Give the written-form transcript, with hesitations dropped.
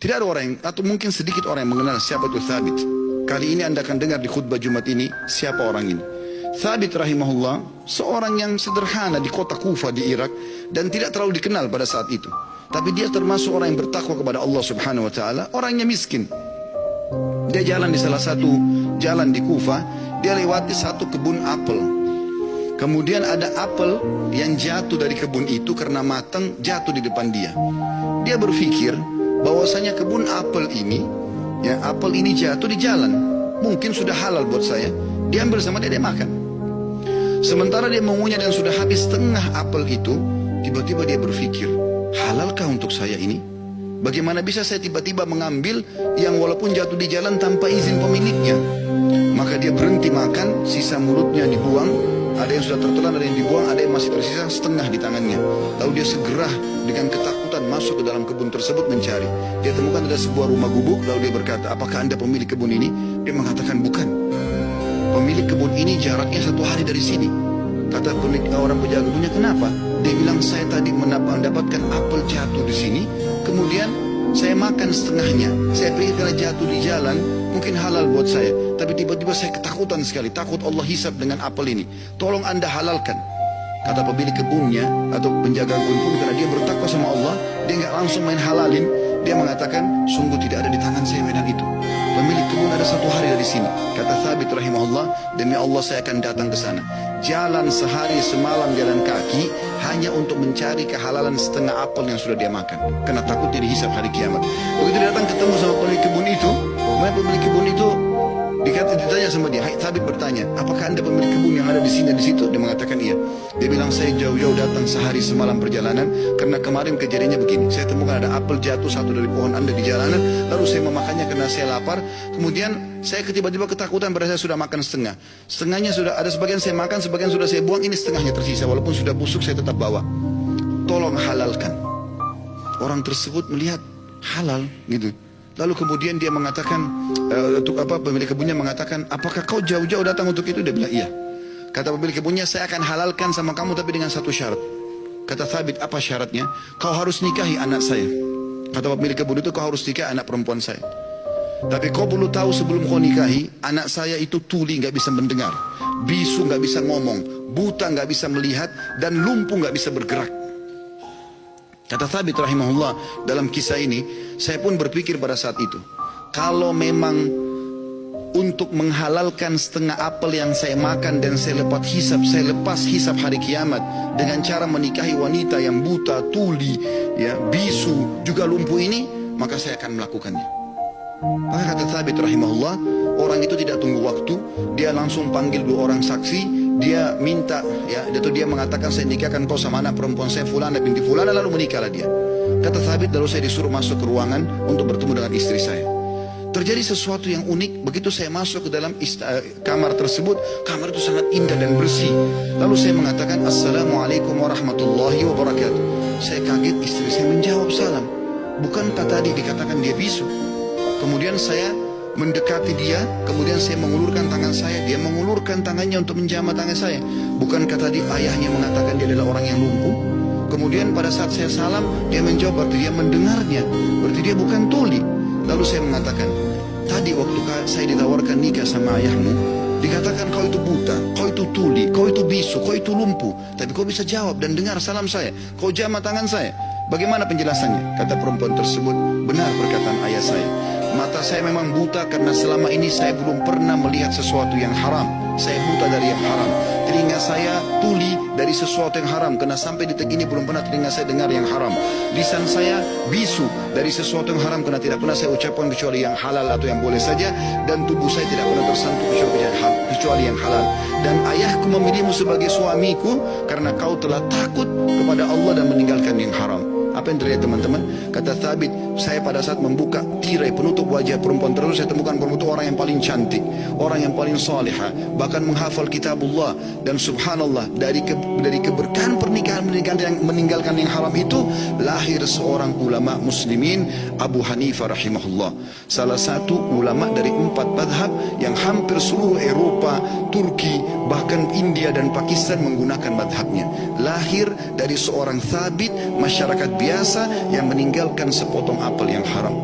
Tidak ada orang yang, atau mungkin sedikit orang yang mengenal siapa itu Thabit. Kali ini Anda akan dengar di khutbah Jumat ini siapa orang ini. Thabit rahimahullah seorang yang sederhana di kota Kufa di Irak dan tidak terlalu dikenal pada saat itu. Tapi dia termasuk orang yang bertakwa kepada Allah Subhanahu wa taala, orangnya miskin. Dia jalan di salah satu jalan di Kufa, dia lewati satu kebun apel. Kemudian ada apel yang jatuh dari kebun itu karena matang, jatuh di depan dia. Dia berpikir bahwasanya kebun apel ini, ya apel ini jatuh di jalan, mungkin sudah halal buat saya. Dia ambil sama dia makan. Sementara dia mengunyah dan sudah habis setengah apel itu, tiba-tiba dia berpikir, halalkah untuk saya ini? Bagaimana bisa saya tiba-tiba mengambil yang walaupun jatuh di jalan tanpa izin pemiliknya? Maka dia berhenti makan, sisa mulutnya dibuang. Ada yang sudah tertelan, ada yang dibuang, ada yang masih tersisa setengah di tangannya. Lalu dia segera dengan ketakutan masuk ke dalam kebun tersebut mencari. Dia temukan ada sebuah rumah gubuk, lalu dia berkata, apakah Anda pemilik kebun ini? Dia mengatakan bukan. Pemilik kebun ini jaraknya 1 hari dari sini. Kata pemilik orang penjaga kebunnya, kenapa? Dia bilang, saya tadi mendapatkan apel jatuh di sini, kemudian saya makan setengahnya. Saya pikir karena jatuh di jalan mungkin halal buat saya, tapi tiba-tiba saya ketakutan sekali, takut Allah hisab dengan apel ini. Tolong Anda halalkan. Kata pemilik kebunnya atau penjaga kebun pun, karena dia bertakwa sama Allah, dia nggak langsung main halalin. Dia mengatakan, sungguh tidak ada di tangan saya wedang itu. Pemilik kebun ada 1 hari dari sini. Kata Thabit rahimahullah, demi Allah saya akan datang ke sana. Jalan sehari semalam jalan kaki hanya untuk mencari kehalalan setengah apel yang sudah dia makan, karena takut dia dihisab hari kiamat. Begitu dia datang ketemu sama pemilik kebun itu, kemudian pemilik kebun itu ditanya sama dia, hai Thabit bertanya, apakah Anda pemilik kebun yang ada di sini dan di situ? Dia mengatakan iya. Dia bilang, saya jauh-jauh datang sehari semalam perjalanan karena kemarin kejadiannya begini. Saya temukan ada apel jatuh satu dari pohon Anda di jalanan, lalu saya memakannya karena saya lapar. Kemudian saya tiba-tiba ketakutan pada saya sudah makan setengah. Setengahnya sudah ada, sebagian saya makan, sebagian sudah saya buang, ini setengahnya tersisa. Walaupun sudah busuk saya tetap bawa. Tolong halalkan. Orang tersebut melihat halal gitu. Lalu kemudian dia mengatakan, pemilik kebunnya mengatakan, apakah kau jauh-jauh datang untuk itu? Dia bilang iya. Kata pemilik kebunnya, saya akan halalkan sama kamu tapi dengan satu syarat. Kata Thabit, apa syaratnya? Kau harus nikahi anak saya. Kata pemilik kebun itu, kau harus nikahi anak perempuan saya. Tapi kau perlu tahu sebelum kau nikahi, anak saya itu tuli, nggak bisa mendengar, bisu nggak bisa ngomong, buta nggak bisa melihat, dan lumpuh nggak bisa bergerak. Kata Thabit rahimahullah, dalam kisah ini saya pun berpikir pada saat itu, kalau memang untuk menghalalkan setengah apel yang saya makan dan saya lepas hisab hari kiamat dengan cara menikahi wanita yang buta, tuli, ya, bisu, juga lumpuh ini, maka saya akan melakukannya. Maka kata Thabit rahimahullah, orang itu tidak tunggu waktu, dia langsung panggil 2 orang saksi. Dia minta, ya, dia mengatakan, saya nikahkan kau sama anak perempuan saya Fulana binti Fulana, lalu menikahlah dia. Kata Thabit, lalu saya disuruh masuk ke ruangan untuk bertemu dengan istri saya. Terjadi sesuatu yang unik. Begitu saya masuk ke dalam kamar tersebut, kamar itu sangat indah dan bersih. Lalu saya mengatakan, Assalamualaikum warahmatullahi wabarakatuh. Saya kaget, istri saya menjawab salam. Bukankah tadi dikatakan dia bisu? Kemudian saya mendekati dia, kemudian saya mengulurkan tangan saya, dia mengulurkan tangannya untuk menjamah tangan saya. Bukankah tadi ayahnya mengatakan dia adalah orang yang lumpuh? Kemudian pada saat saya salam, dia menjawab, berarti dia mendengarnya, berarti dia bukan tuli. Lalu saya mengatakan, tadi waktu saya ditawarkan nikah sama ayahmu, dikatakan kau itu buta, kau itu tuli, kau itu bisu, kau itu lumpuh, tapi kau bisa jawab dan dengar salam saya, kau jamah tangan saya. Bagaimana penjelasannya? Kata perempuan tersebut, benar perkataan ayah saya. Mata saya memang buta karena selama ini saya belum pernah melihat sesuatu yang haram. Saya buta dari yang haram. Telinga saya tuli dari sesuatu yang haram, karena sampai detik ini belum pernah telinga saya dengar yang haram. Lisan saya bisu dari sesuatu yang haram, karena tidak pernah saya ucapkan kecuali yang halal atau yang boleh saja. Dan tubuh saya tidak pernah tersentuh kecuali yang halal. Dan ayahku memilihmu sebagai suamiku karena kau telah takut kepada Allah dan meninggalkan yang haram. Apa yang terjadi teman-teman? Kata Thabit, saya pada saat membuka tirai penutup wajah perempuan tersebut, saya temukan perempuan itu orang yang paling cantik, orang yang paling salihah, bahkan menghafal kitabullah. Dan subhanallah, dari keberkahan pernikahan yang meninggalkan yang haram itu, lahir seorang ulama muslimin, Abu Hanifah rahimahullah, salah satu ulama dari 4 madhab yang hampir seluruh Eropa, Turki, bahkan India dan Pakistan menggunakan madhabnya. Lahir dari seorang Thabit, masyarakat biasa yang meninggalkan sepotong apel yang haram.